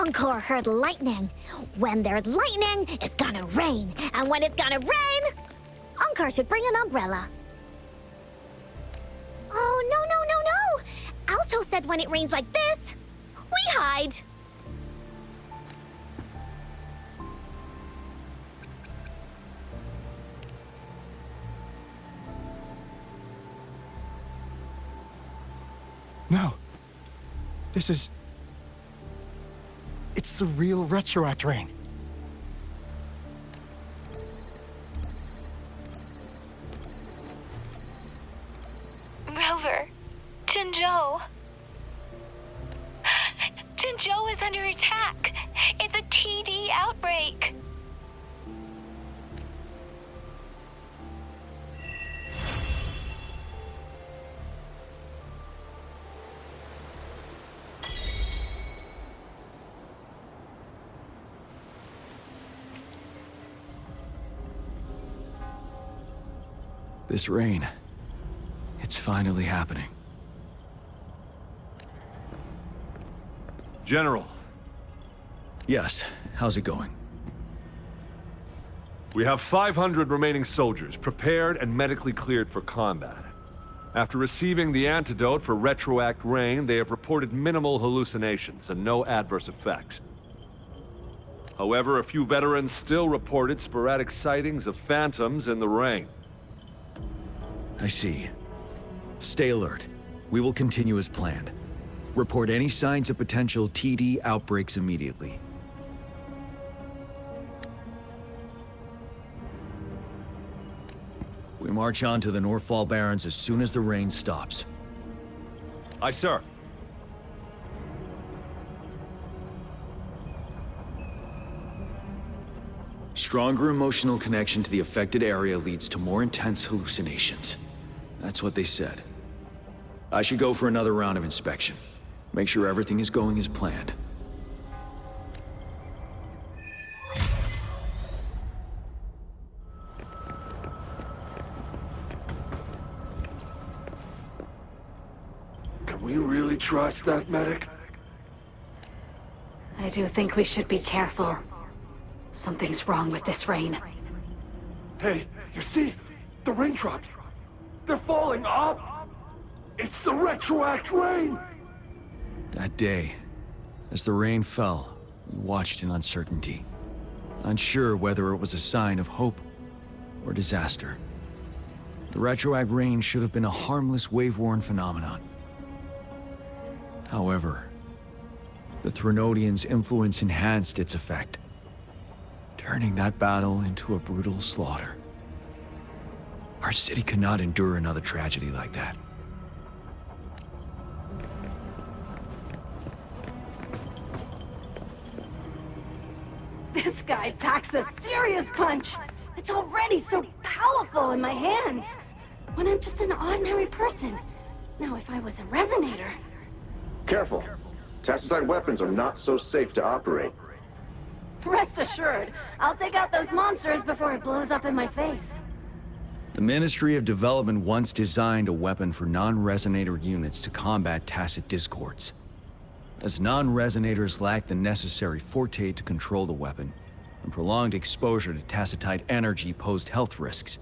Encore heard lightning. When there's lightning, it's gonna rain. And when it's gonna rain, Encore should bring an umbrella. Oh, no, no, no, no! Alto said when it rains like this, we hide. No. This is... It's the real Retroact rain. Rover, Jinzhou. Jinzhou is under attack. It's a TD outbreak. This rain, it's finally happening. General. Yes, how's it going? We have 500 remaining soldiers, prepared and medically cleared for combat. After receiving the antidote for Retroact rain, they have reported minimal hallucinations and no adverse effects. However, a few veterans still reported sporadic sightings of phantoms in the rain. I see. Stay alert. We will continue as planned. Report any signs of potential TD outbreaks immediately. We march on to the Northfall Barrens as soon as the rain stops. Aye, sir. Stronger emotional connection to the affected area leads to more intense hallucinations. That's what they said. I should go for another round of inspection. Make sure everything is going as planned. Can we really trust that medic? I do think we should be careful. Something's wrong with this rain. Hey, you see? The raindrops. They're falling up! It's the Retroact rain! That day, as the rain fell, we watched in uncertainty, unsure whether it was a sign of hope or disaster. The Retroact rain should have been a harmless wave-worn phenomenon. However, the Threnodians' influence enhanced its effect, turning that battle into a brutal slaughter. Our city cannot endure another tragedy like that. This guy packs a serious punch! It's already so powerful in my hands! When I'm just an ordinary person. Now if I was a resonator... Careful. Tacitite weapons are not so safe to operate. Rest assured, I'll take out those monsters before it blows up in my face. The Ministry of Development once designed a weapon for non-resonator units to combat tacit discords. As non-resonators lack the necessary forte to control the weapon, and prolonged exposure to tacitite energy posed health risks,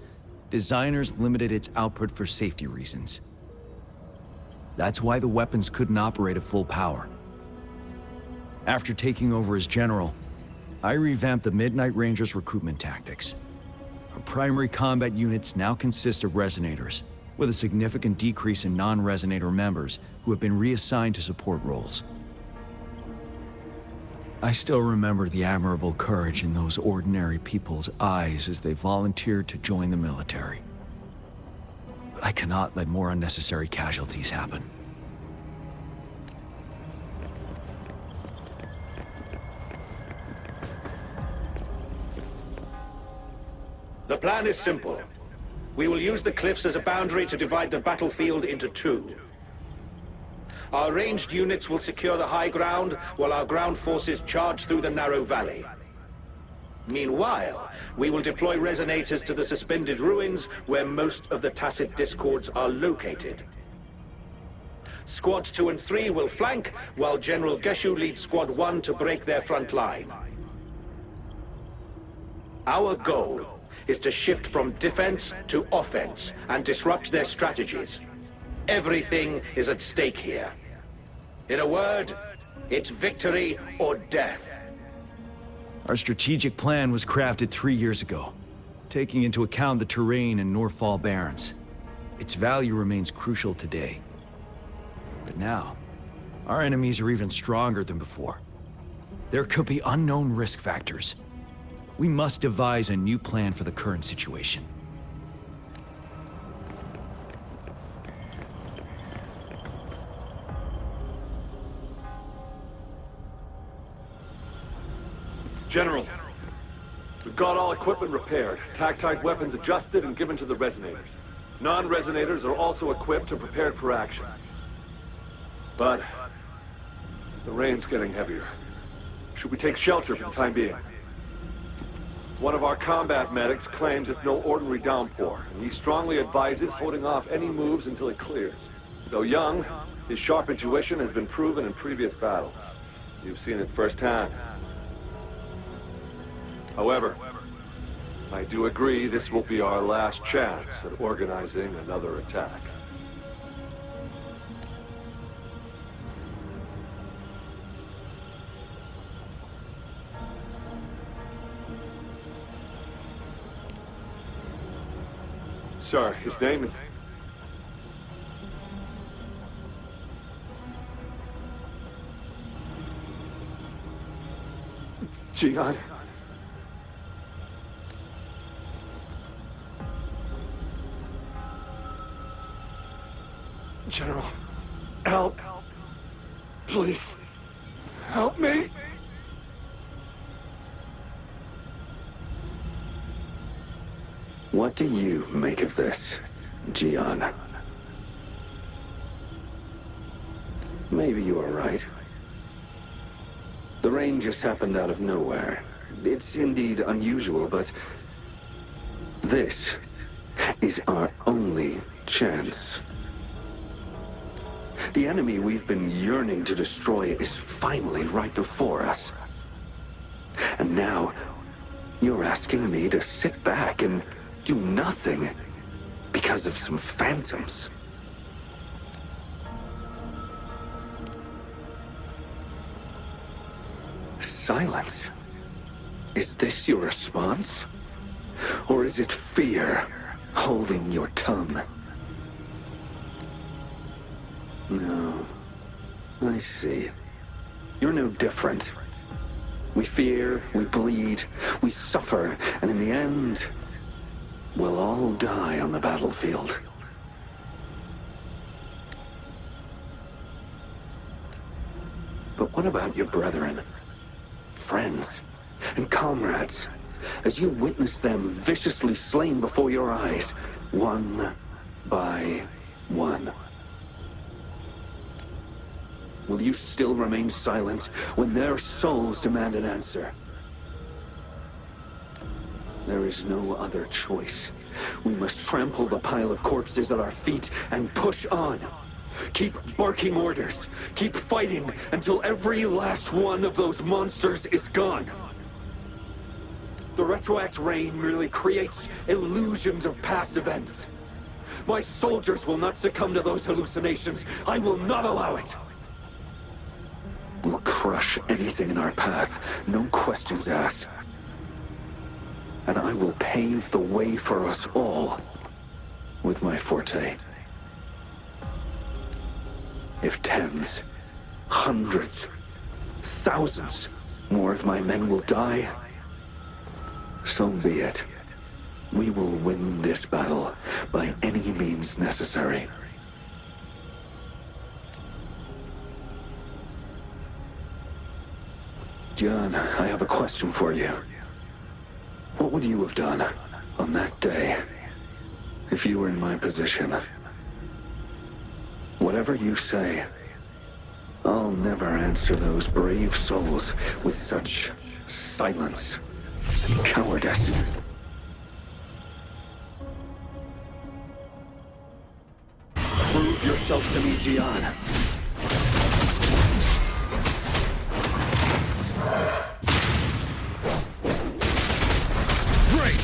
designers limited its output for safety reasons. That's why the weapons couldn't operate at full power. After taking over as general, I revamped the Midnight Rangers' recruitment tactics. Our primary combat units now consist of resonators, with a significant decrease in non-resonator members who have been reassigned to support roles. I still remember the admirable courage in those ordinary people's eyes as they volunteered to join the military. But I cannot let more unnecessary casualties happen. The plan is simple. We will use the cliffs as a boundary to divide the battlefield into two. Our ranged units will secure the high ground, while our ground forces charge through the narrow valley. Meanwhile, we will deploy resonators to the suspended ruins where most of the tacit discords are located. Squads 2 and 3 will flank, while General Geshu leads Squad 1 to break their front line. Our goal is to shift from defense to offense and disrupt their strategies. Everything is at stake here. In a word, it's victory or death. Our strategic plan was crafted 3 years ago, taking into account the terrain in Norfall Barrens. Its value remains crucial today. But now, our enemies are even stronger than before. There could be unknown risk factors. We must devise a new plan for the current situation. General, we've got all equipment repaired, tactite weapons adjusted and given to the resonators. Non-resonators are also equipped and prepared for action. But the rain's getting heavier. Should we take shelter for the time being? One of our combat medics claims it's no ordinary downpour, and he strongly advises holding off any moves until it clears. Though young, his sharp intuition has been proven in previous battles. You've seen it firsthand. However, I do agree this will be our last chance at organizing another attack. Sir, his name is... Jian. General, help. Please, help me. What do you make of this, Jian? Maybe you are right. The rain just happened out of nowhere. It's indeed unusual, but this is our only chance. The enemy we've been yearning to destroy is finally right before us. And now, you're asking me to sit back and do nothing because of some phantoms. Silence. Is this your response? Or is it fear holding your tongue? No. I see. You're no different. We fear, we bleed, we suffer, and in the end, we'll all die on the battlefield. But what about your brethren, friends, and comrades, as you witness them viciously slain before your eyes, one by one? Will you still remain silent when their souls demand an answer? There is no other choice. We must trample the pile of corpses at our feet and push on. Keep barking orders. Keep fighting until every last one of those monsters is gone. The retroact rain merely creates illusions of past events. My soldiers will not succumb to those hallucinations. I will not allow it. We'll crush anything in our path, no questions asked. And I will pave the way for us all with my forte. If tens, hundreds, thousands more of my men will die, so be it. We will win this battle by any means necessary. John, I have a question for you. What would you have done on that day if you were in my position? Whatever you say, I'll never answer those brave souls with such silence and cowardice. Prove yourself to me, Gian. Break!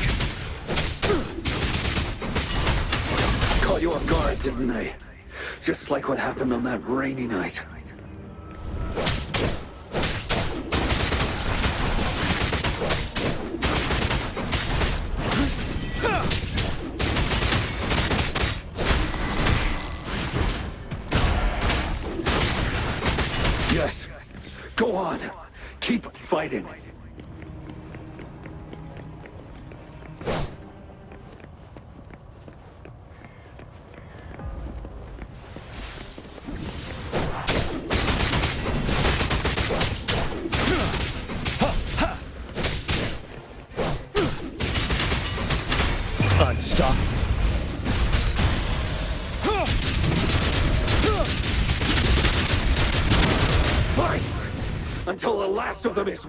Caught you off guard, didn't they? Just like what happened on that rainy night. Yes. Go on. Keep fighting. Unstoppable. Fight! Until the last of them is...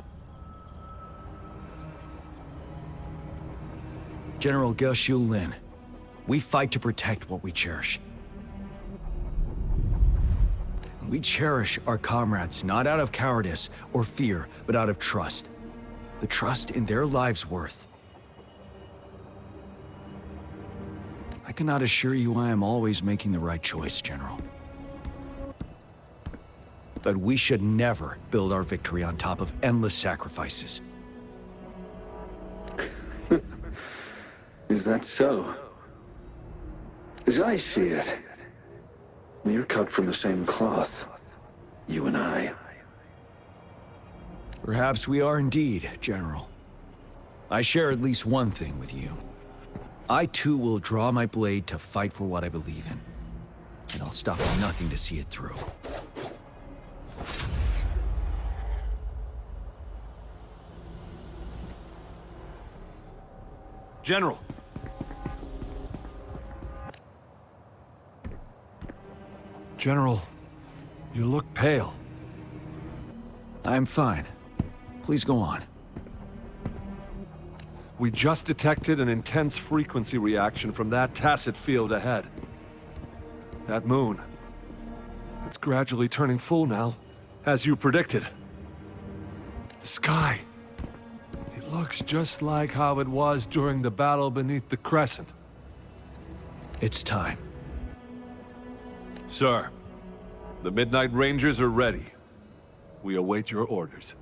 General Ge Lin, we fight to protect what we cherish. We cherish our comrades not out of cowardice or fear, but out of trust. The trust in their lives' worth. I cannot assure you I am always making the right choice, General. But we should never build our victory on top of endless sacrifices. Is that so? As I see it, we're cut from the same cloth, you and I. Perhaps we are indeed, General. I share at least one thing with you. I too will draw my blade to fight for what I believe in. And I'll stop at nothing to see it through. General. General, you look pale. I'm fine. Please go on. We just detected an intense frequency reaction from that tacit field ahead. That moon. It's gradually turning full now, as you predicted. The sky. It looks just like how it was during the battle beneath the Crescent. It's time. Sir, the Midnight Rangers are ready. We await your orders.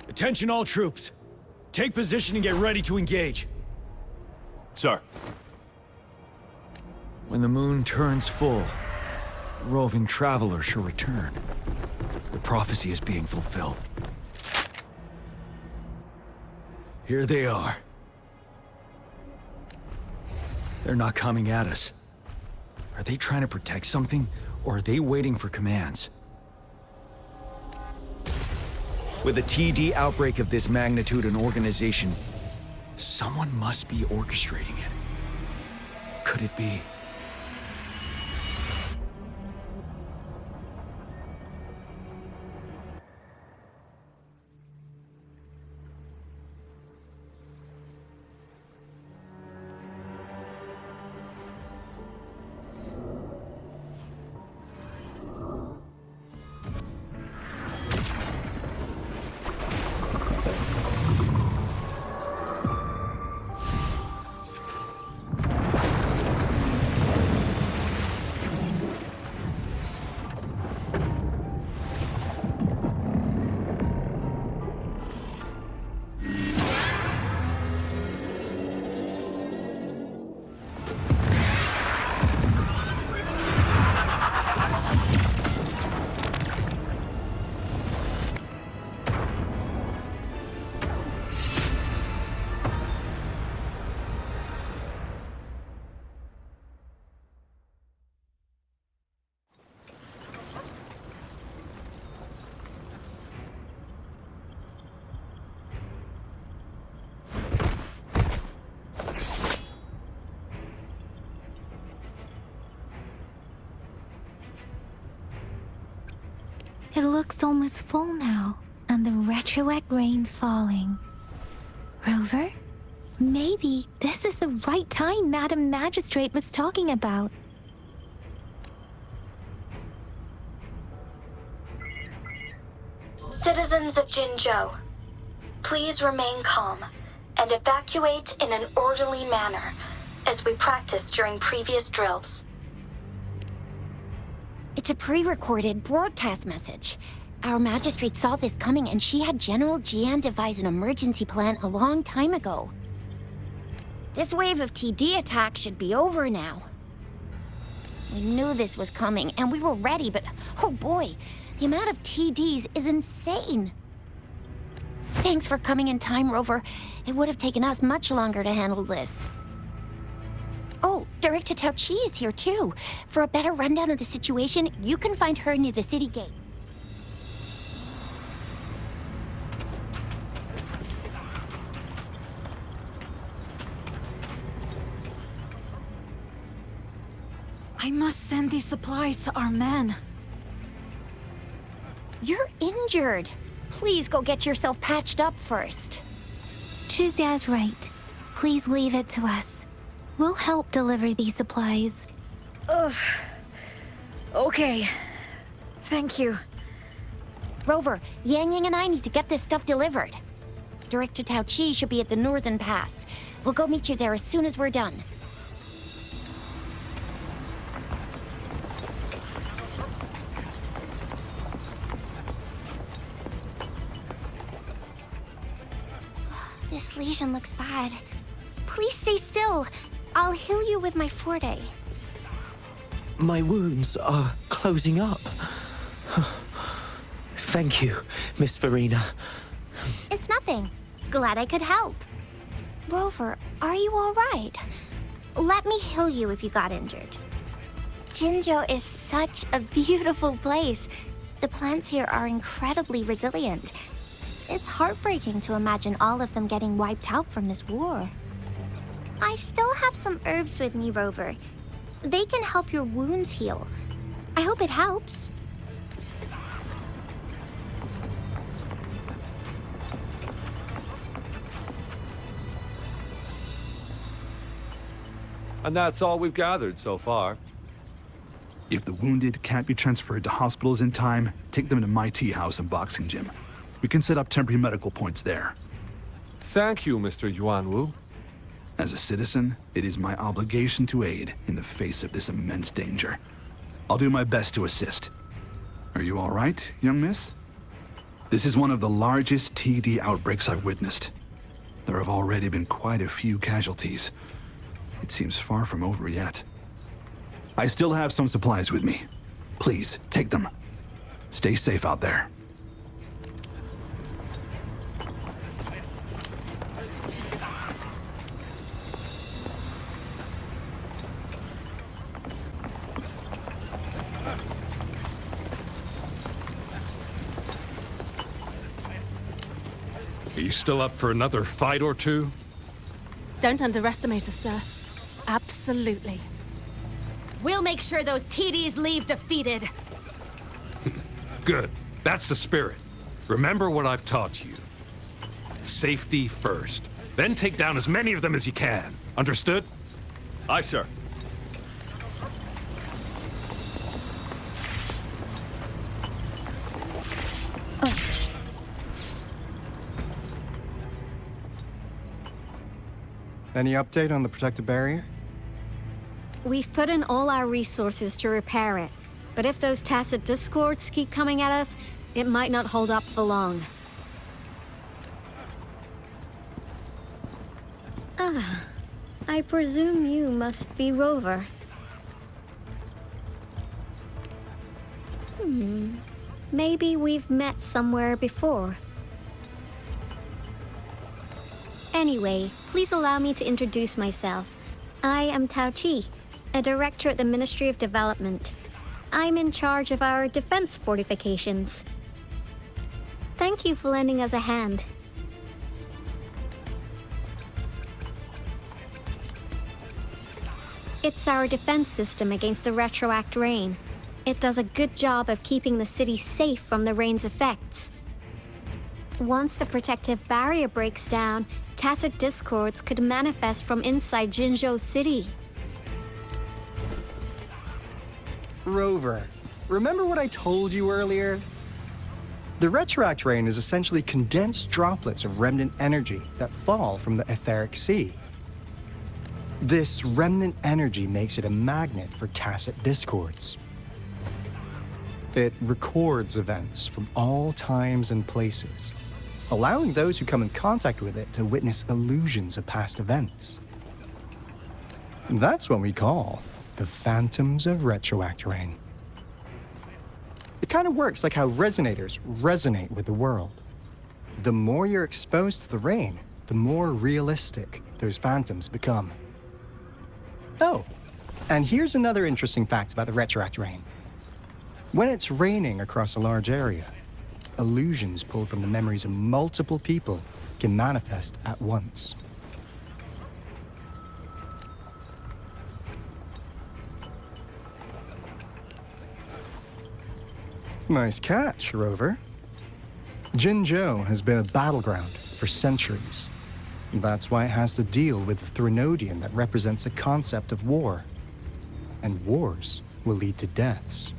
Attention all troops. Take position and get ready to engage. Sir. When the moon turns full, a roving traveler shall return. The prophecy is being fulfilled. Here they are. They're not coming at us. Are they trying to protect something, or are they waiting for commands? With a TD outbreak of this magnitude and organization, someone must be orchestrating it. Could it be? It looks almost full now, and the retroact rain falling. Rover? Maybe this is the right time Madam Magistrate was talking about. Citizens of Jinzhou, please remain calm and evacuate in an orderly manner, as we practiced during previous drills. It's a pre-recorded broadcast message. Our magistrate saw this coming and she had General Jian devise an emergency plan a long time ago. This wave of TD attacks should be over now. We knew this was coming and we were ready, but oh boy, the amount of TDs is insane. Thanks for coming in time, Rover. It would have taken us much longer to handle this. Oh, Director Tao Chi is here too. For a better rundown of the situation, you can find her near the city gate. I must send these supplies to our men. You're injured. Please go get yourself patched up first. Chizia's right. Please leave it to us. We'll help deliver these supplies. Ugh. Okay. Thank you. Rover, Yang Yang and I need to get this stuff delivered. Director Tao Chi should be at the Northern Pass. We'll go meet you there as soon as we're done. This lesion looks bad. Please stay still. I'll heal you with my forte. My wounds are closing up. Thank you, Miss Verena. It's nothing. Glad I could help. Rover, are you all right? Let me heal you if you got injured. Jinzhou is such a beautiful place. The plants here are incredibly resilient. It's heartbreaking to imagine all of them getting wiped out from this war. I still have some herbs with me, Rover. They can help your wounds heal. I hope it helps. And that's all we've gathered so far. If the wounded can't be transferred to hospitals in time, take them to my tea house and boxing gym. We can set up temporary medical points there. Thank you, Mr. Yuanwu. As a citizen, it is my obligation to aid in the face of this immense danger. I'll do my best to assist. Are you all right, young miss? This is one of the largest TD outbreaks I've witnessed. There have already been quite a few casualties. It seems far from over yet. I still have some supplies with me. Please, take them. Stay safe out there. Are you still up for another fight or two? Don't underestimate us, sir. Absolutely. We'll make sure those TDs leave defeated. Good. That's the spirit. Remember what I've taught you. Safety first. Then take down as many of them as you can. Understood? Aye, sir. Any update on the protective barrier? We've put in all our resources to repair it, but if those tacit discords keep coming at us, it might not hold up for long. Ah, I presume you must be Rover. Maybe we've met somewhere before. Anyway, please allow me to introduce myself. I am Tao Chi, a director at the Ministry of Development. I'm in charge of our defense fortifications. Thank you for lending us a hand. It's our defense system against the retroact rain. It does a good job of keeping the city safe from the rain's effects. Once the protective barrier breaks down, tacit discords could manifest from inside Jinzhou City. Rover, remember what I told you earlier? The retroact rain is essentially condensed droplets of remnant energy that fall from the etheric sea. This remnant energy makes it a magnet for tacit discords. It records events from all times and places, allowing those who come in contact with it to witness illusions of past events. That's what we call the phantoms of retroact rain. It kind of works like how resonators resonate with the world. The more you're exposed to the rain, the more realistic those phantoms become. Oh, and here's another interesting fact about the retroact rain. When it's raining across a large area, illusions pulled from the memories of multiple people can manifest at once. Nice catch, Rover. Jinzhou has been a battleground for centuries. That's why it has to deal with the Threnodian that represents the concept of war. And wars will lead to deaths.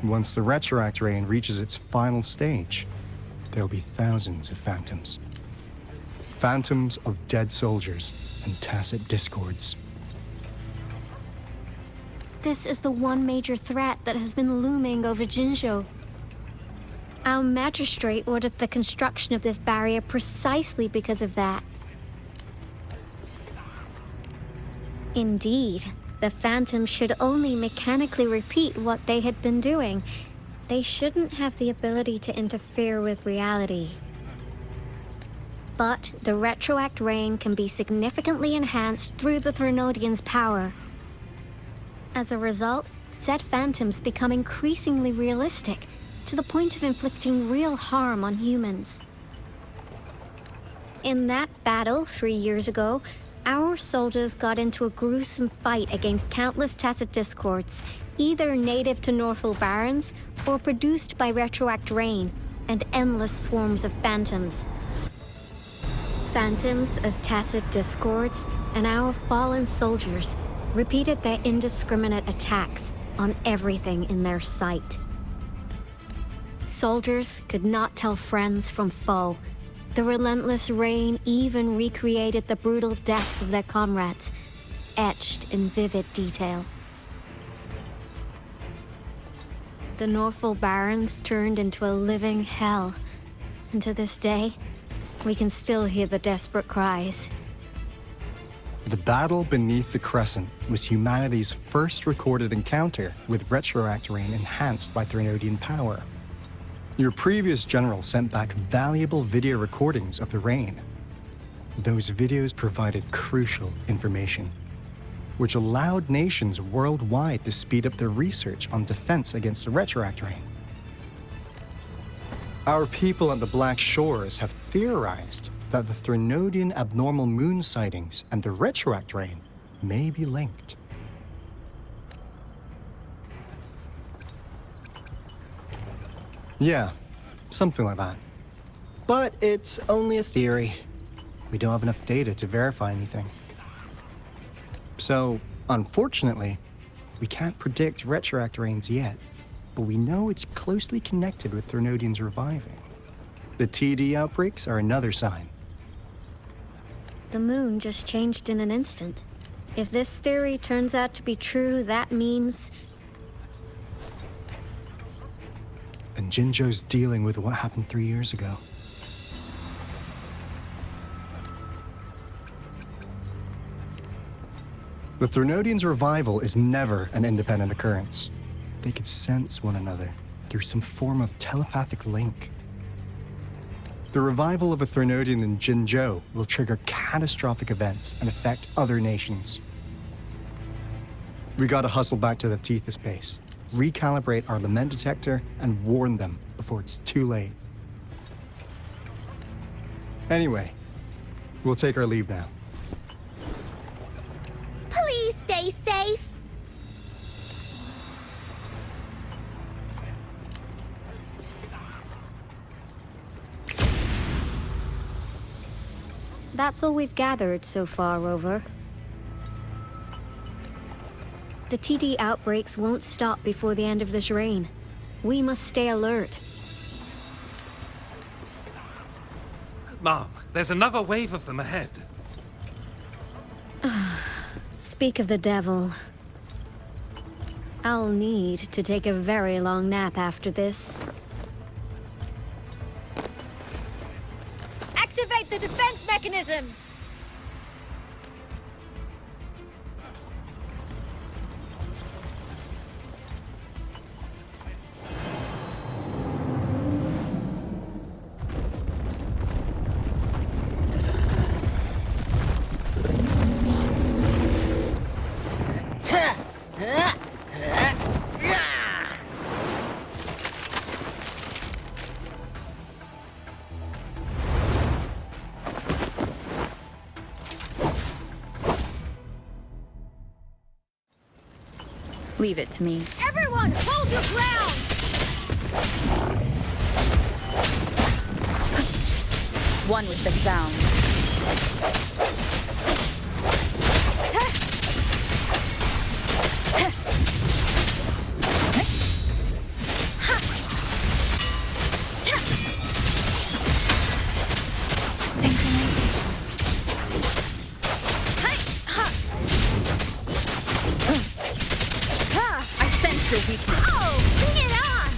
Once the retroact rain reaches its final stage, there'll be thousands of phantoms. Phantoms of dead soldiers and tacit discords. This is the one major threat that has been looming over Jinzhou. Our magistrate ordered the construction of this barrier precisely because of that. Indeed, the phantoms should only mechanically repeat what they had been doing. They shouldn't have the ability to interfere with reality. But the retroact rain can be significantly enhanced through the Threnodian's power. As a result, said phantoms become increasingly realistic, to the point of inflicting real harm on humans. In that battle 3 years ago, our soldiers got into a gruesome fight against countless tacit discords, either native to Northal Barrens or produced by retroact rain and endless swarms of phantoms. Phantoms of tacit discords and our fallen soldiers repeated their indiscriminate attacks on everything in their sight. Soldiers could not tell friends from foe. The relentless rain even recreated the brutal deaths of their comrades, etched in vivid detail. The Northal Barrens turned into a living hell, and to this day, we can still hear the desperate cries. The battle beneath the Crescent was humanity's first recorded encounter with retroact rain enhanced by Threnodian power. Your previous general sent back valuable video recordings of the rain. Those videos provided crucial information, which allowed nations worldwide to speed up their research on defense against the retroact rain. Our people at the Black Shores have theorized that the Threnodian abnormal moon sightings and the retroact rain may be linked. Yeah, something like that. But it's only a theory. We don't have enough data to verify anything. So, unfortunately, we can't predict retroact rains yet, but we know it's closely connected with Threnodians reviving. The TD outbreaks are another sign. The moon just changed in an instant. If this theory turns out to be true, that means... And Jinzhou's dealing with what happened 3 years ago. The Threnodians' revival is never an independent occurrence. They could sense one another through some form of telepathic link. The revival of a Threnodian in Jinzhou will trigger catastrophic events and affect other nations. We gotta hustle back to the Tethys base, recalibrate our lament detector, and warn them before it's too late. Anyway, we'll take our leave now. Please stay safe. That's all we've gathered so far, Rover. The TD outbreaks won't stop before the end of this reign. We must stay alert. Mom, there's another wave of them ahead. Speak of the devil. I'll need to take a very long nap after this. Activate the defense mechanisms! Leave it to me. Everyone, hold your ground! One with the sound. I sense your weakness. Oh, bring it on!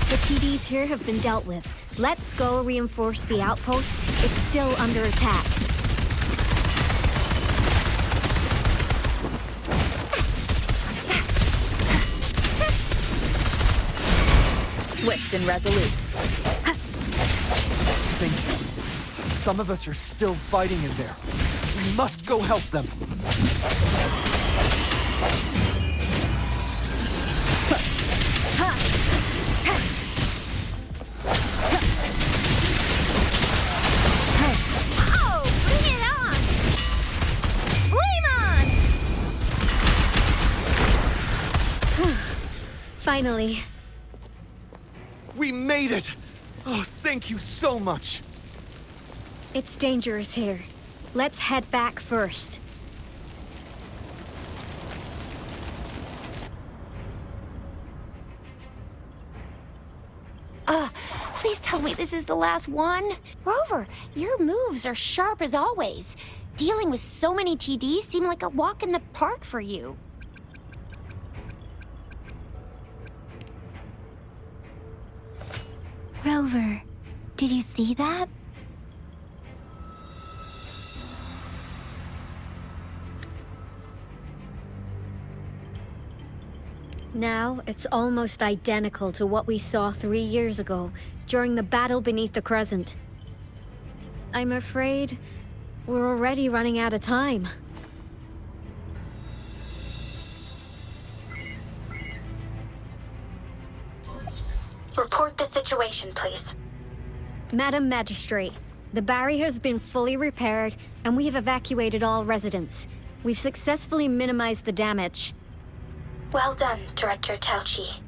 The TDs here have been dealt with. Let's go reinforce the outpost. It's still under attack. Swift and resolute. Think. Some of us are still fighting in there. We must go help them. Oh, bring it on! Flame on! Finally. We made it! Oh, thank you so much. It's dangerous here. Let's head back first. Please tell me this is the last one. Rover, your moves are sharp as always. Dealing with so many TDs seemed like a walk in the park for you. Rover, did you see that? Now, it's almost identical to what we saw 3 years ago, during the battle beneath the Crescent. I'm afraid we're already running out of time. Report the situation, please. Madam Magistrate, the barrier has been fully repaired, and we have evacuated all residents. We've successfully minimized the damage. Well done, Director Tauchi.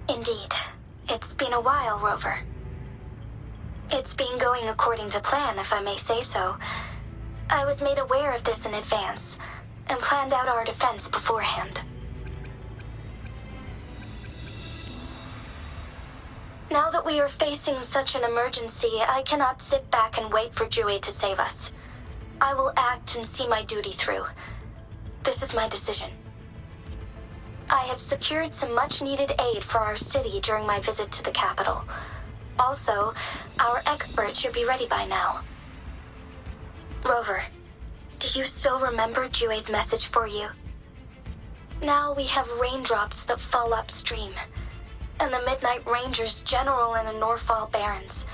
Indeed. It's been a while, Rover. It's been going according to plan, if I may say so. I was made aware of this in advance, and planned out our defense beforehand. Now that we are facing such an emergency, I cannot sit back and wait for Jue to save us. I will act and see my duty through. This is my decision. I have secured some much-needed aid for our city during my visit to the capital. Also, our expert should be ready by now. Rover, do you still remember Jue's message for you? Now we have raindrops that fall upstream, and the Midnight Rangers General and the Norfall Barons,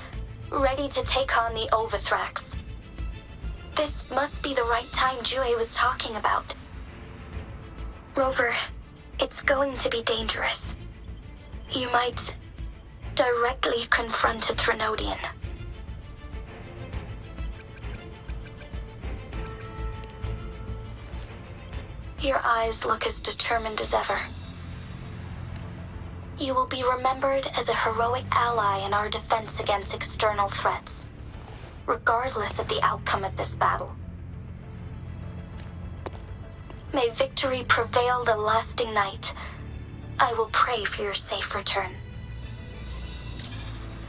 ready to take on the Overthrax. This must be the right time Jue was talking about. Rover, it's going to be dangerous. You might directly confront a Trinodian. Your eyes look as determined as ever. You will be remembered as a heroic ally in our defense against external threats, regardless of the outcome of this battle. May victory prevail the lasting night. I will pray for your safe return.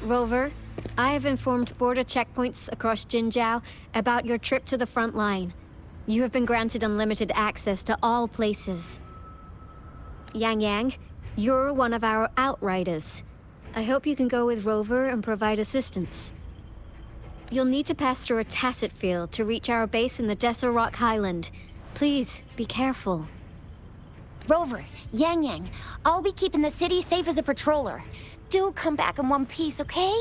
Rover, I have informed border checkpoints across Jinzhou about your trip to the front line. You have been granted unlimited access to all places. Yang Yang, you're one of our outriders. I hope you can go with Rover and provide assistance. You'll need to pass through a tacit field to reach our base in the Desert Rock Highland. Please, be careful. Rover, Yang Yang, I'll be keeping the city safe as a patroller. Do come back in one piece, okay?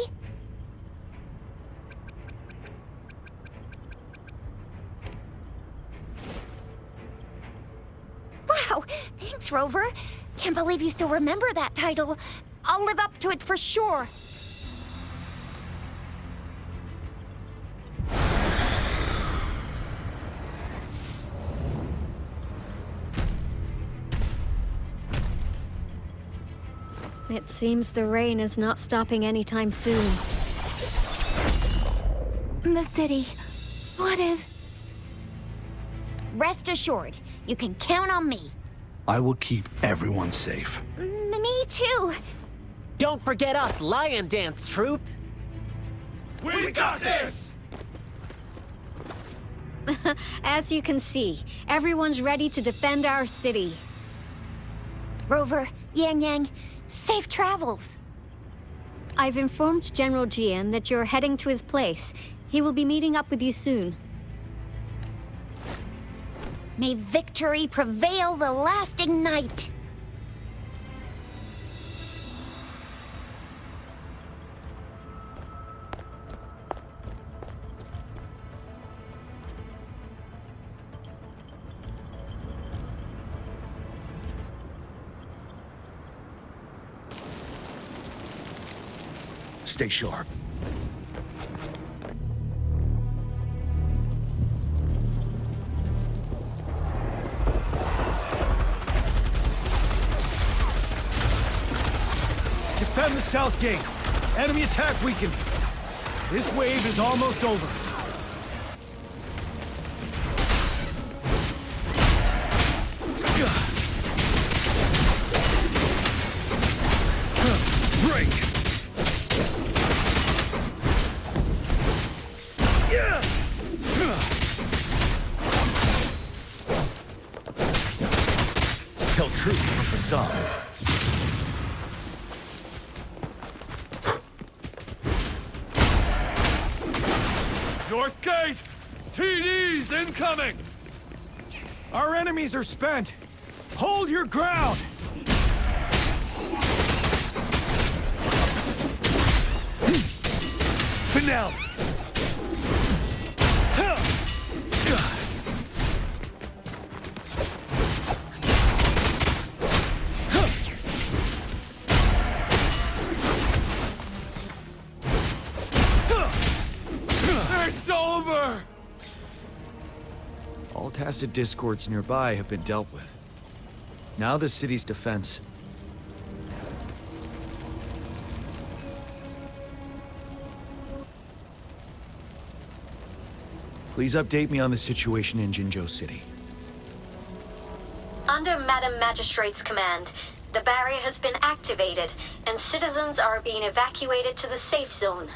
Wow, thanks, Rover. Can't believe you still remember that title. I'll live up to it for sure. It seems the rain is not stopping anytime soon. The city. What if... Rest assured, you can count on me. I will keep everyone safe. Me too. Don't forget us, Lion Dance Troop! We got this! As you can see, everyone's ready to defend our city. Rover, Yang Yang, safe travels. I've informed General Jian that you're heading to his place. He will be meeting up with you soon. May victory prevail the lasting night. Stay sharp. Defend the south gate. Enemy attack weakened. This wave is almost over. Break! Tell truth from facade. North Gate! TDs incoming! Our enemies are spent. Hold your ground! Finale! It's over! All tacit discords nearby have been dealt with. Now the city's defense. Please update me on the situation in Jinzhou City. Under Madam Magistrate's command, the barrier has been activated, and citizens are being evacuated to the safe zone.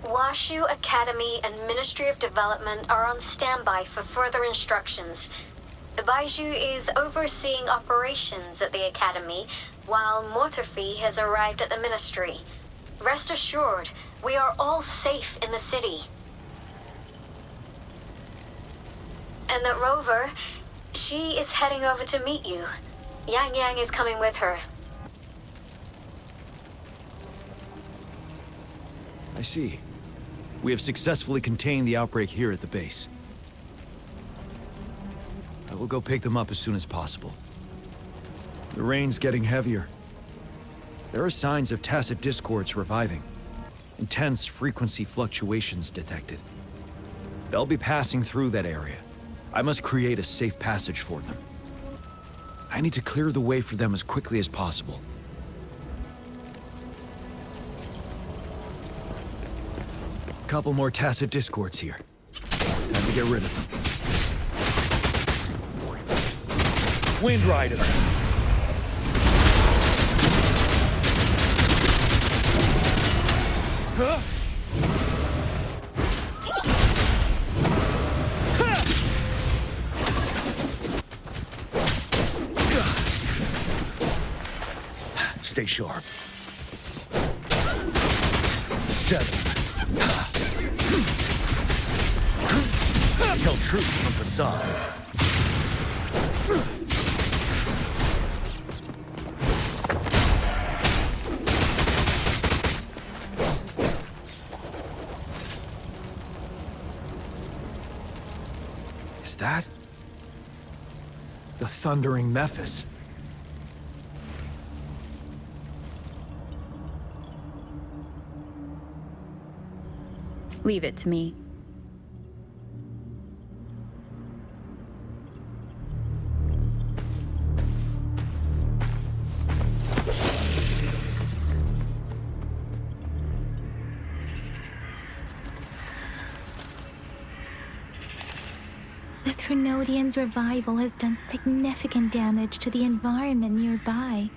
Washu Academy and Ministry of Development are on standby for further instructions. Baiju is overseeing operations at the Academy, while Mortherfee has arrived at the Ministry. Rest assured, we are all safe in the city. And that Rover, she is heading over to meet you. Yang Yang is coming with her. I see. We have successfully contained the outbreak here at the base. I will go pick them up as soon as possible. The rain's getting heavier. There are signs of tacit discords reviving. Intense frequency fluctuations detected. They'll be passing through that area. I must create a safe passage for them. I need to clear the way for them as quickly as possible. Couple more tacit discords here. Time to get rid of them. Wind Rider! Huh? Stay sharp. 7. Tell truth from facade. Is that the thundering Mephis? Leave it to me. The Threnodian's revival has done significant damage to the environment nearby.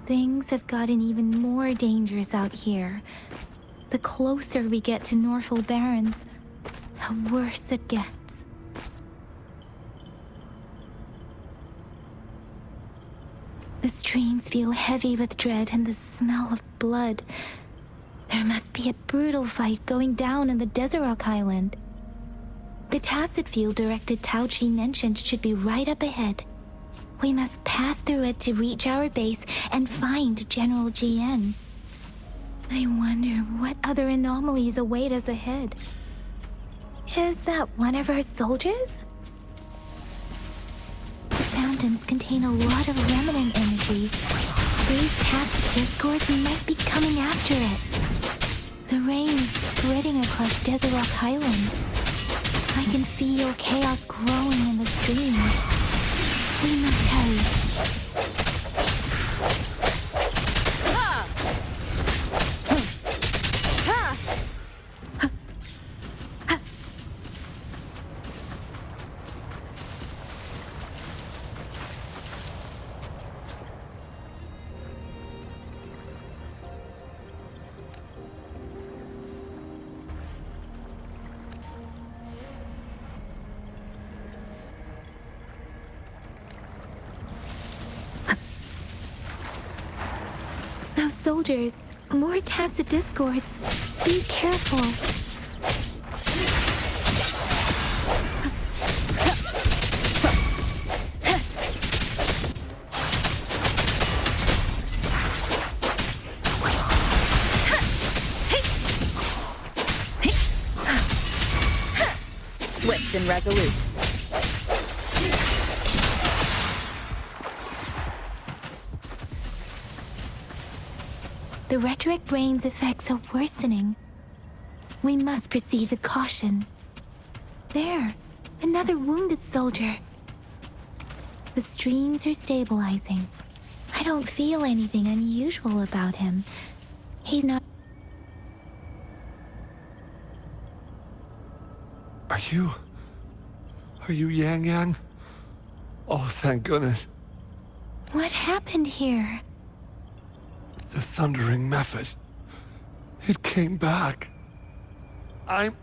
Things have gotten even more dangerous out here. The closer we get to Norfolk Barrens, the worse it gets. The streams feel heavy with dread and the smell of blood. There must be a brutal fight going down in the Desert Rock Highland. The tacit field directed Tauchi mentioned should be right up ahead. We must pass through it to reach our base and find General GN. I wonder what other anomalies await us ahead. Is that one of our soldiers? The phantoms contain a lot of remnant energy. These tacit discords might be coming after it. The rain is spreading across Desert Rock Highland. I can feel chaos growing in the stream. We must hurry. Soldiers, more tacit discords. Be careful. Swift and resolute. The retroact rain's effects are worsening. We must proceed with caution. There, another wounded soldier. The streams are stabilizing. I don't feel anything unusual about him. He's not... Are you Yang Yang? Oh, thank goodness. What happened here? The thundering Mephis. It came back. I'm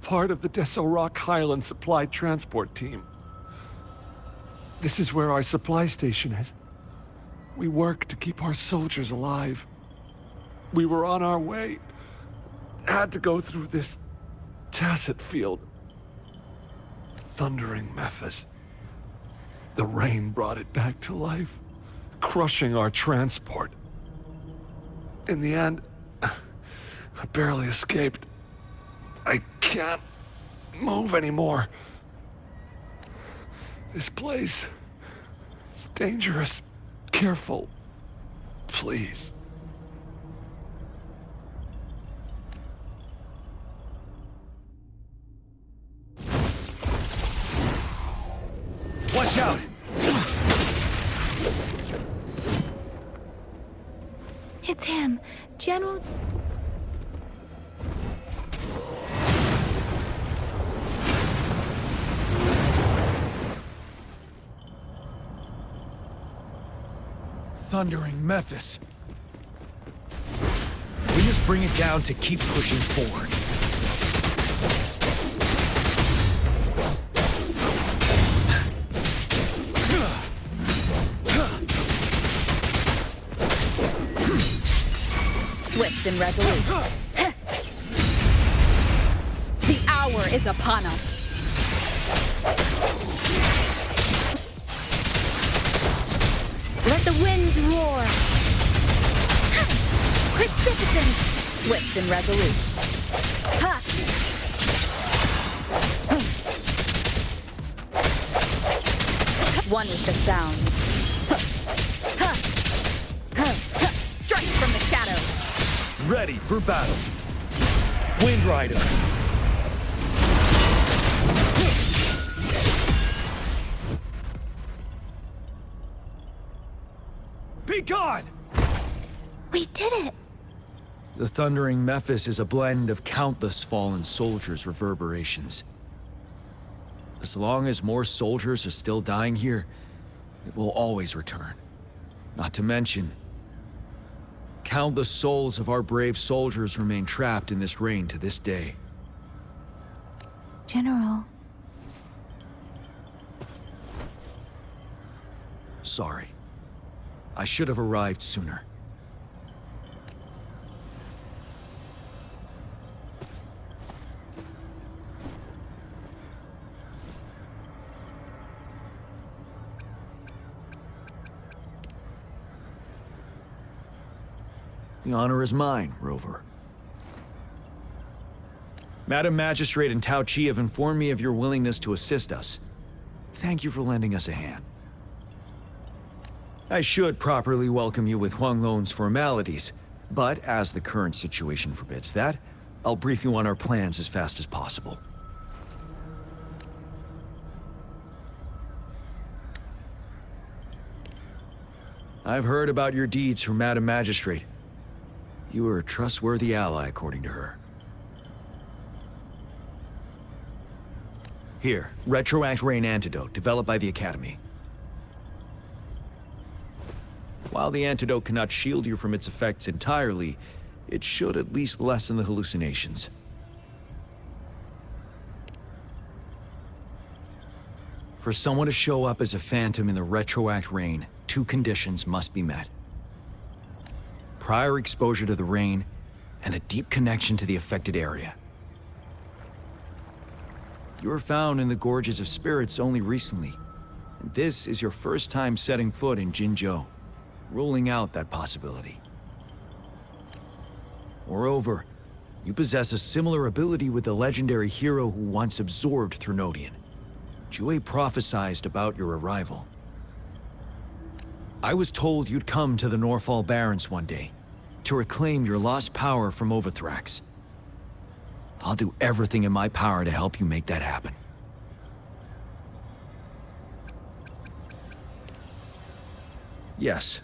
part of the Desert Rock Highland Supply Transport Team. This is where our supply station is. We work to keep our soldiers alive. We were on our way. Had to go through this tacit field. Thundering Mephis. The rain brought it back to life, crushing our transport. In the end, I barely escaped. I can't move anymore. This place is dangerous. Careful, please. Watch out! Damn, General... Thundering Memphis. We just bring it down to keep pushing forward. Swift and resolute. The hour is upon us. Let the winds roar! Precipitant! Swift and resolute. Ha! One with the sound. Strike from the shadows. Ready for battle. Wind Rider. Be gone! We did it! The Thundering Memphis is a blend of countless fallen soldiers' reverberations. As long as more soldiers are still dying here, it will always return. Not to mention, countless souls of our brave soldiers remain trapped in this rain to this day. General. Sorry. I should have arrived sooner. The honor is mine, Rover. Madam Magistrate and Tao Chi have informed me of your willingness to assist us. Thank you for lending us a hand. I should properly welcome you with Huang Lon's formalities, but as the current situation forbids that, I'll brief you on our plans as fast as possible. I've heard about your deeds from Madam Magistrate. You are a trustworthy ally, according to her. Here, Retroact Rain Antidote, developed by the Academy. While the antidote cannot shield you from its effects entirely, it should at least lessen the hallucinations. For someone to show up as a phantom in the Retroact Rain, 2 conditions must be met. Prior exposure to the rain, and a deep connection to the affected area. You were found in the Gorges of Spirits only recently, and this is your first time setting foot in Jinzhou, ruling out that possibility. Moreover, you possess a similar ability with the legendary hero who once absorbed Threnodian. Jue prophesied about your arrival. I was told you'd come to the Norfall Barrens one day, to reclaim your lost power from Overthrax. I'll do everything in my power to help you make that happen. Yes,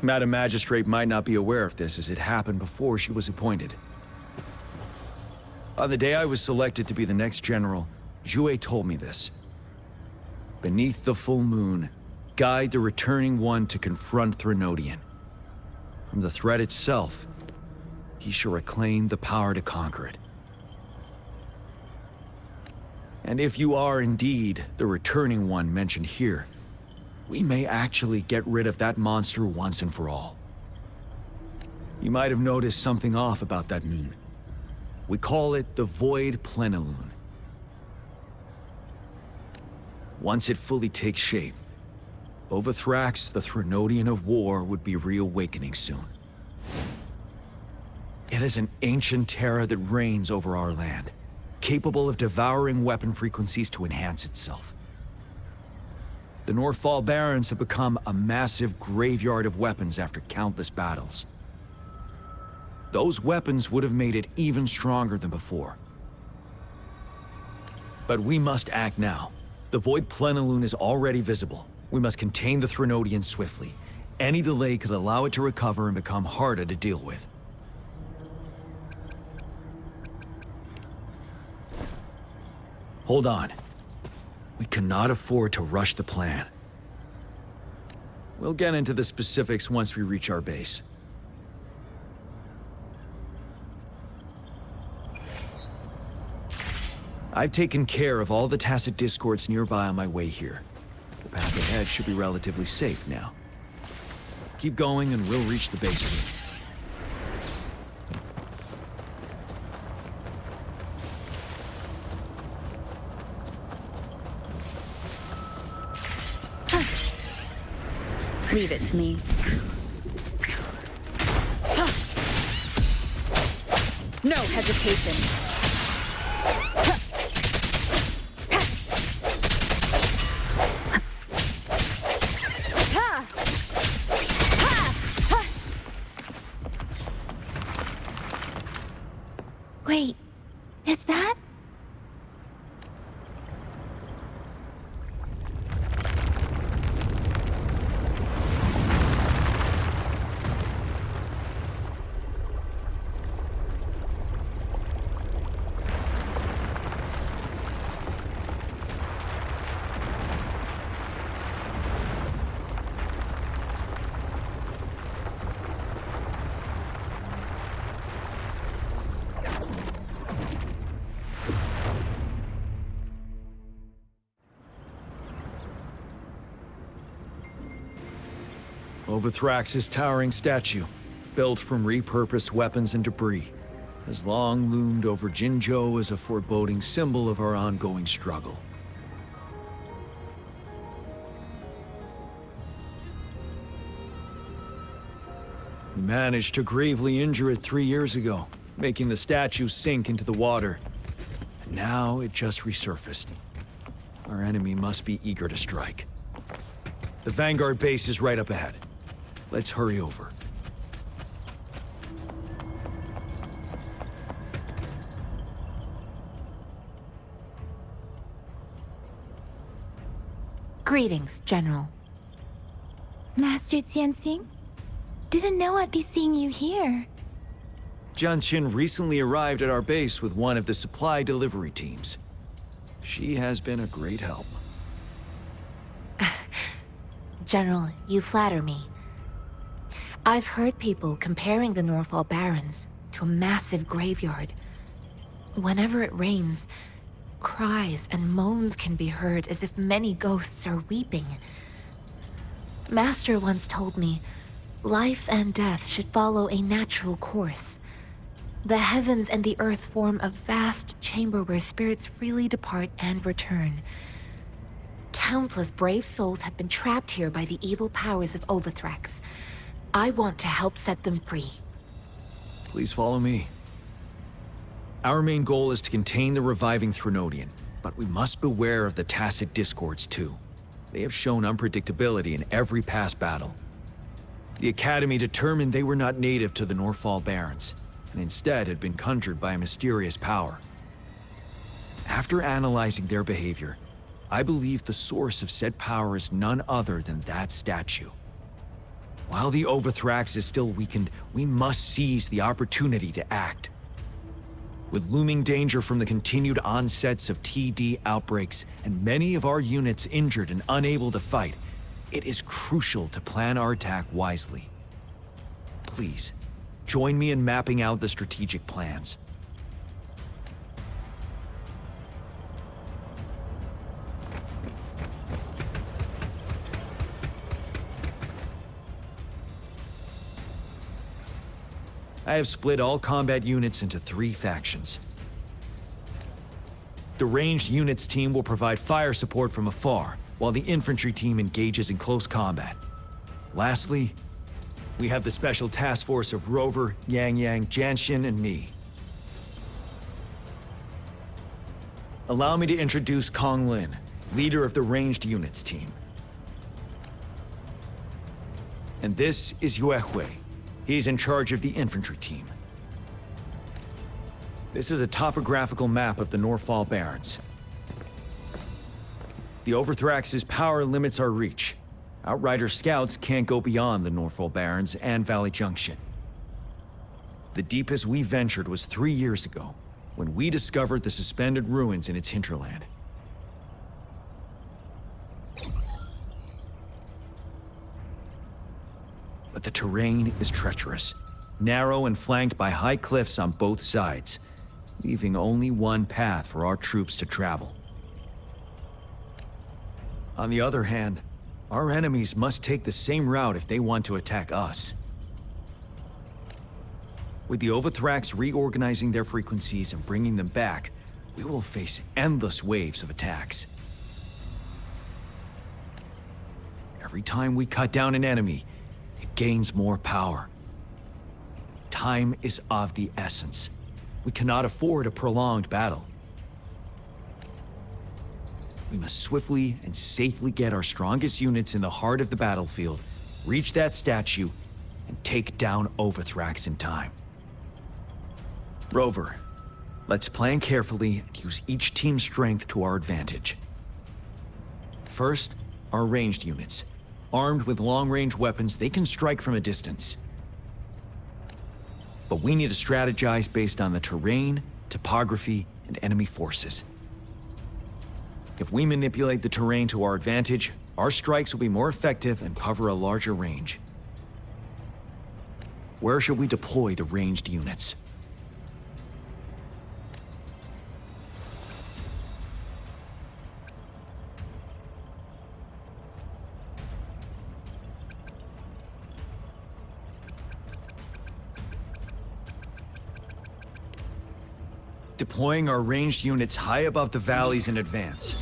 Madam Magistrate might not be aware of this as it happened before she was appointed. On the day I was selected to be the next general, Jue told me this. Beneath the full moon, guide the returning one to confront Threnodian. From the threat itself, he shall reclaim the power to conquer it. And if you are indeed the returning one mentioned here, we may actually get rid of that monster once and for all. You might have noticed something off about that moon. We call it the Void Plenilune. Once it fully takes shape, Overthrax, the Threnodian of War, would be reawakening soon. It is an ancient terror that reigns over our land, capable of devouring weapon frequencies to enhance itself. The Norfall Barrens have become a massive graveyard of weapons after countless battles. Those weapons would have made it even stronger than before. But we must act now. The Void Plenilune is already visible. We must contain the Threnodian swiftly, any delay could allow it to recover and become harder to deal with. Hold on. We cannot afford to rush the plan. We'll get into the specifics once we reach our base. I've taken care of all the Tacet discords nearby on my way here. The path ahead should be relatively safe now. Keep going and we'll reach the base soon. Leave it to me. No hesitation. Wait, is that? Overthrax's towering statue, built from repurposed weapons and debris, has long loomed over Jinzhou as a foreboding symbol of our ongoing struggle. We managed to gravely injure it 3 years ago, making the statue sink into the water. And now it just resurfaced. Our enemy must be eager to strike. The Vanguard base is right up ahead. Let's hurry over. Greetings, General. Master Jianxing? Didn't know I'd be seeing you here. Jianqin recently arrived at our base with one of the supply delivery teams. She has been a great help. General, you flatter me. I've heard people comparing the Norfall Barrens to a massive graveyard. Whenever it rains, cries and moans can be heard as if many ghosts are weeping. Master once told me, life and death should follow a natural course. The heavens and the earth form a vast chamber where spirits freely depart and return. Countless brave souls have been trapped here by the evil powers of Overthrax. I want to help set them free. Please follow me. Our main goal is to contain the reviving Threnodian, but we must beware of the Tacet discords too. They have shown unpredictability in every past battle. The Academy determined they were not native to the Norfall Barrens, and instead had been conjured by a mysterious power. After analyzing their behavior, I believe the source of said power is none other than that statue. While the Overthrax is still weakened, we must seize the opportunity to act. With looming danger from the continued onsets of TD outbreaks and many of our units injured and unable to fight, it is crucial to plan our attack wisely. Please, join me in mapping out the strategic plans. I have split all combat units into 3 factions. The ranged units team will provide fire support from afar, while the infantry team engages in close combat. Lastly, we have the special task force of Rover, Yang Yang, Jianxin, and me. Allow me to introduce Kong Lin, leader of the ranged units team. And this is Yue Hui. He's in charge of the infantry team. This is a topographical map of the Norfall Barrens. The Overthrax's power limits our reach, Outrider scouts can't go beyond the Norfall Barrens and Valley Junction. The deepest we ventured was 3 years ago, when we discovered the suspended ruins in its hinterland. But the terrain is treacherous, narrow and flanked by high cliffs on both sides, leaving only one path for our troops to travel. On the other hand, our enemies must take the same route if they want to attack us. With the Overthrax reorganizing their frequencies and bringing them back, we will face endless waves of attacks. Every time we cut down an enemy, it gains more power. Time is of the essence. We cannot afford a prolonged battle. We must swiftly and safely get our strongest units in the heart of the battlefield, reach that statue, and take down Overthrax in time. Rover, let's plan carefully and use each team's strength to our advantage. First, our ranged units. Armed with long-range weapons, they can strike from a distance. But we need to strategize based on the terrain, topography, and enemy forces. If we manipulate the terrain to our advantage, our strikes will be more effective and cover a larger range. Where should we deploy the ranged units? Deploying our ranged units high above the valleys in advance.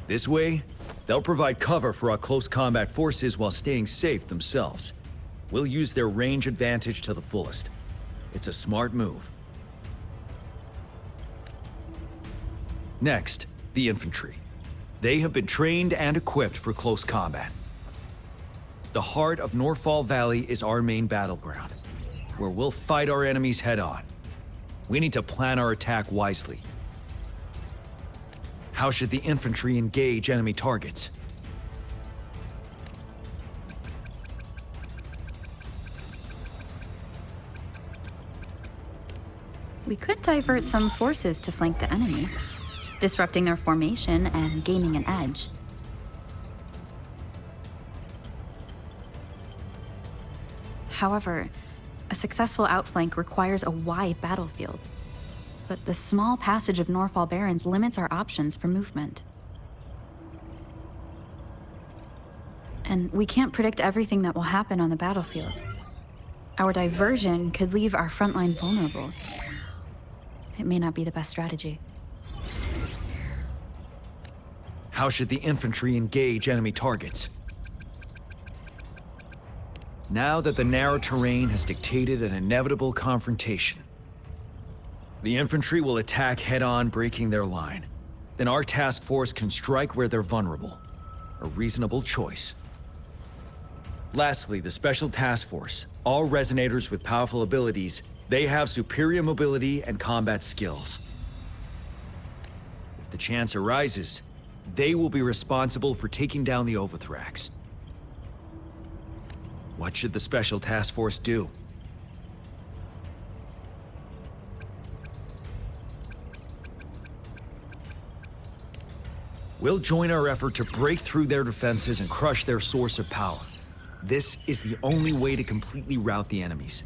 This way, they'll provide cover for our close combat forces while staying safe themselves. We'll use their range advantage to the fullest. It's a smart move. Next, the infantry. They have been trained and equipped for close combat. The heart of Norfall Valley is our main battleground, where we'll fight our enemies head-on. We need to plan our attack wisely. How should the infantry engage enemy targets? We could divert some forces to flank the enemy, disrupting their formation and gaining an edge. However, a successful outflank requires a wide battlefield. But the small passage of Norfall Barrens limits our options for movement. And we can't predict everything that will happen on the battlefield. Our diversion could leave our frontline vulnerable. It may not be the best strategy. How should the infantry engage enemy targets? Now that the narrow terrain has dictated an inevitable confrontation, the infantry will attack head-on, breaking their line. Then our task force can strike where they're vulnerable. A reasonable choice. Lastly, the Special Task Force. All resonators with powerful abilities, they have superior mobility and combat skills. If the chance arises, they will be responsible for taking down the Overthrax. What should the Special Task Force do? We'll join our effort to break through their defenses and crush their source of power. This is the only way to completely rout the enemies.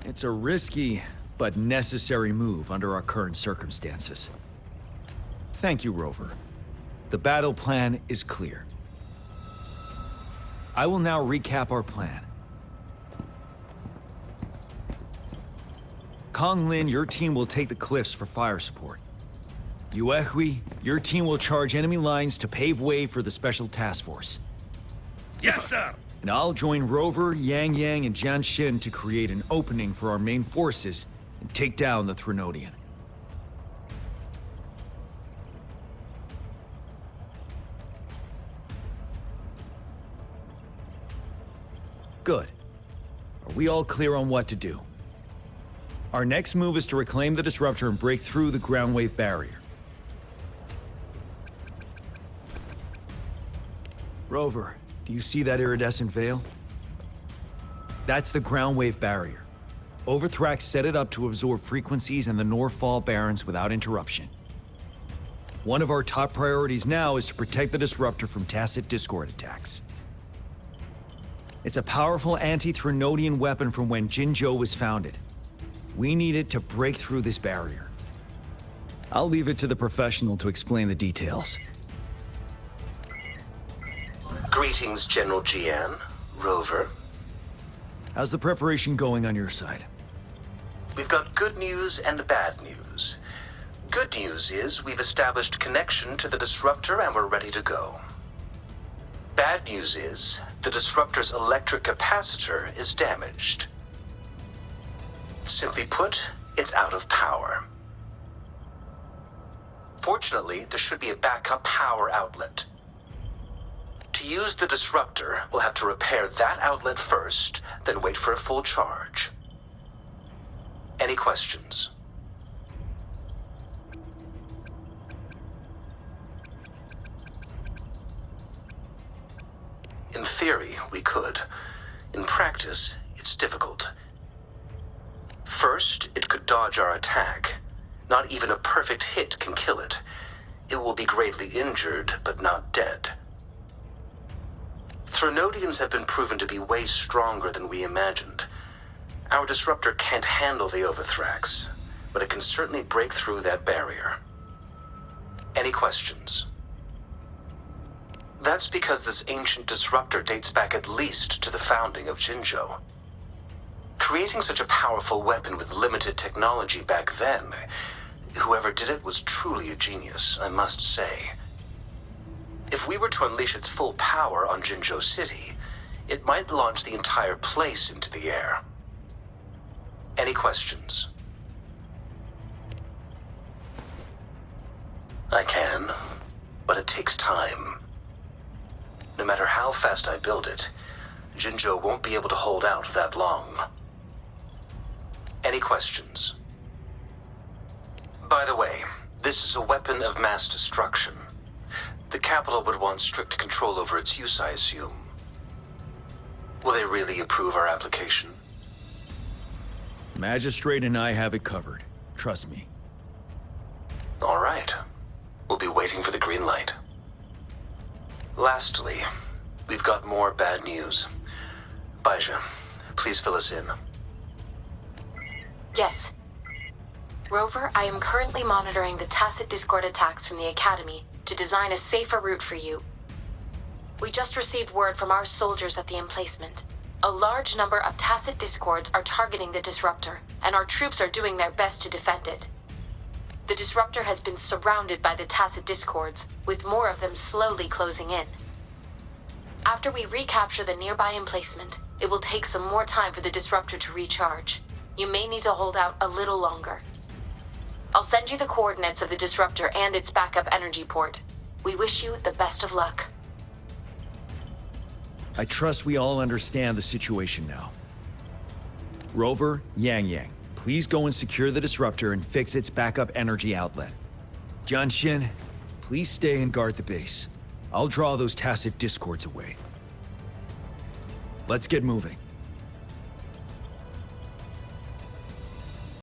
It's a risky, but necessary move under our current circumstances. Thank you, Rover. The battle plan is clear. I will now recap our plan. Kong Lin, your team will take the cliffs for fire support. Yuehui, your team will charge enemy lines to pave way for the Special Task Force. Yes, sir! And I'll join Rover, Yang Yang, and Jian Xin to create an opening for our main forces and take down the Threnodian. Good. Are we all clear on what to do? Our next move is to reclaim the disruptor and break through the ground wave barrier. Rover, do you see that iridescent veil? That's the ground wave barrier. Overthrax set it up to absorb frequencies in the Norfall Barrens without interruption. One of our top priorities now is to protect the disruptor from Tacet Discord attacks. It's a powerful anti-Threnodian weapon from when Jinzhou was founded. We need it to break through this barrier. I'll leave it to the professional to explain the details. Greetings, General Jian. Rover. How's the preparation going on your side? We've got good news and bad news. Good news is we've established connection to the disruptor and we're ready to go. Bad news is the disruptor's electric capacitor is damaged. Simply put, it's out of power. Fortunately, there should be a backup power outlet. To use the disruptor, we'll have to repair that outlet first, then wait for a full charge. Any questions? In theory, we could. In practice, it's difficult. First, it could dodge our attack. Not even a perfect hit can kill it. It will be gravely injured, but not dead. Threnodians have been proven to be way stronger than we imagined. Our disruptor can't handle the Overthrax, but it can certainly break through that barrier. Any questions? That's because this ancient disruptor dates back at least to the founding of Jinzhou. Creating such a powerful weapon with limited technology back then, whoever did it was truly a genius, I must say. If we were to unleash its full power on Jinzhou City, it might launch the entire place into the air. Any questions? I can, but it takes time. No matter how fast I build it, Jinzhou won't be able to hold out that long. Any questions? By the way, this is a weapon of mass destruction. The capital would want strict control over its use, I assume. Will they really approve our application? Magistrate and I have it covered. Trust me. All right. We'll be waiting for the green light. Lastly, we've got more bad news. Baizha, please fill us in. Yes. Rover, I am currently monitoring the Tacet Discord attacks from the Academy to design a safer route for you. We just received word from our soldiers at the emplacement. A large number of Tacet Discords are targeting the disruptor, and our troops are doing their best to defend it. The disruptor has been surrounded by the Tacet Discords, with more of them slowly closing in. After we recapture the nearby emplacement, it will take some more time for the disruptor to recharge. You may need to hold out a little longer. I'll send you the coordinates of the disruptor and its backup energy port. We wish you the best of luck. I trust we all understand the situation now. Rover, Yang, please go and secure the disruptor and fix its backup energy outlet. Jianxin, please stay and guard the base. I'll draw those Tacet Discords away. Let's get moving.